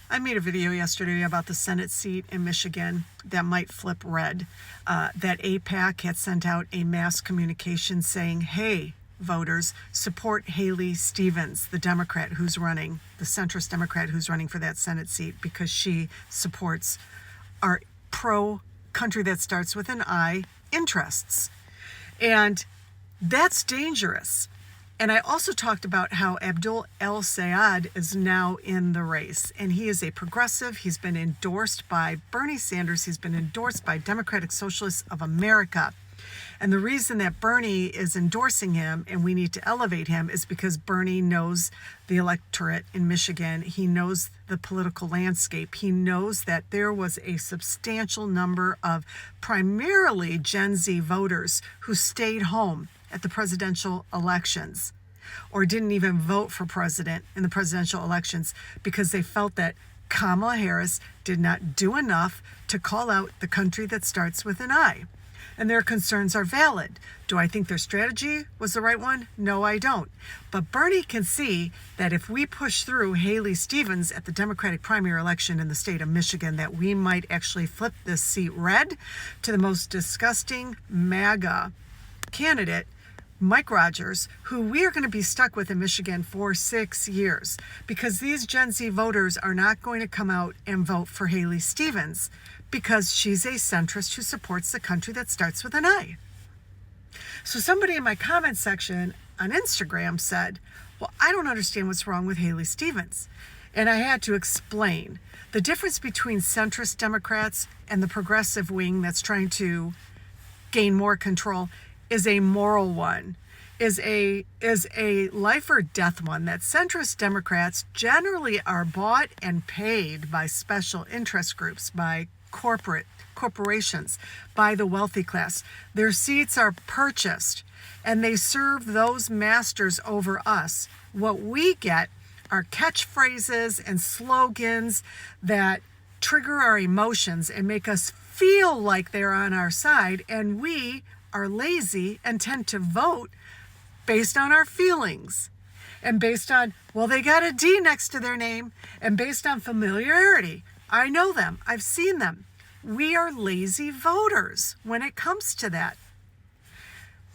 I made a video yesterday about the Senate seat in Michigan that might flip red. That AIPAC had sent out a mass communication saying, hey, voters, support Haley Stevens, the Democrat who's running, the centrist Democrat who's running for that Senate seat, because she supports our pro-country that starts with an I interests. And that's dangerous. And I also talked about how Abdul El-Sayed is now in the race. And he is a progressive. He's been endorsed by Bernie Sanders. He's been endorsed by Democratic Socialists of America. And the reason that Bernie is endorsing him and we need to elevate him is because Bernie knows the electorate in Michigan. He knows the political landscape. He knows that there was a substantial number of primarily Gen Z voters who stayed home at the presidential elections or didn't even vote for president in the presidential elections because they felt that Kamala Harris did not do enough to call out the country that starts with an I. And their concerns are valid. Do I think their strategy was the right one? No, I don't. But Bernie can see that if we push through Haley Stevens at the Democratic primary election in the state of Michigan, that we might actually flip this seat red to the most disgusting MAGA candidate, Mike Rogers, who we are going to be stuck with in Michigan for 6 years because these Gen Z voters are not going to come out and vote for Haley Stevens because she's a centrist who supports the country that starts with an I. So somebody in my comment section on Instagram said, well, I don't understand what's wrong with Haley Stevens. And I had to explain the difference between centrist Democrats and the progressive wing that's trying to gain more control is a moral one, is a life or death one. That centrist Democrats generally are bought and paid by special interest groups, by corporations, by the wealthy class. Their seats are purchased and they serve those masters over us. What we get are catchphrases and slogans that trigger our emotions and make us feel like they're on our side, and we are lazy and tend to vote based on our feelings and based on, well, they got a D next to their name, and based on familiarity. I know them. I've seen them. We are lazy voters when it comes to that.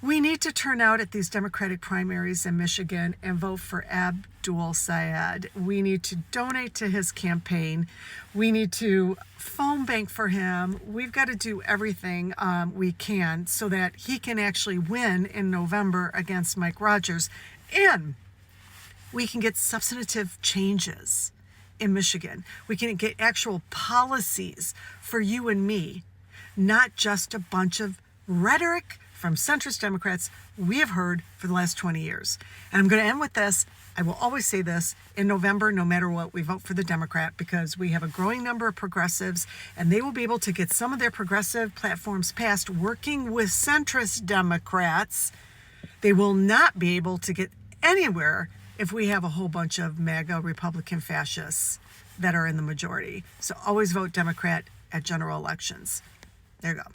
We need to turn out at these Democratic primaries in Michigan and vote for Abdul El-Sayed. We need to donate to his campaign. We need to phone bank for him. We've got to do everything we can so that he can actually win in November against Mike Rogers. And we can get substantive changes in Michigan. We can get actual policies for you and me, not just a bunch of rhetoric from centrist Democrats we have heard for the last 20 years. And I'm going to end with this. I will always say this: in November, no matter what, we vote for the Democrat because we have a growing number of progressives and they will be able to get some of their progressive platforms passed working with centrist Democrats. They will not be able to get anywhere if we have a whole bunch of MAGA Republican fascists that are in the majority. So always vote Democrat at general elections. There you go.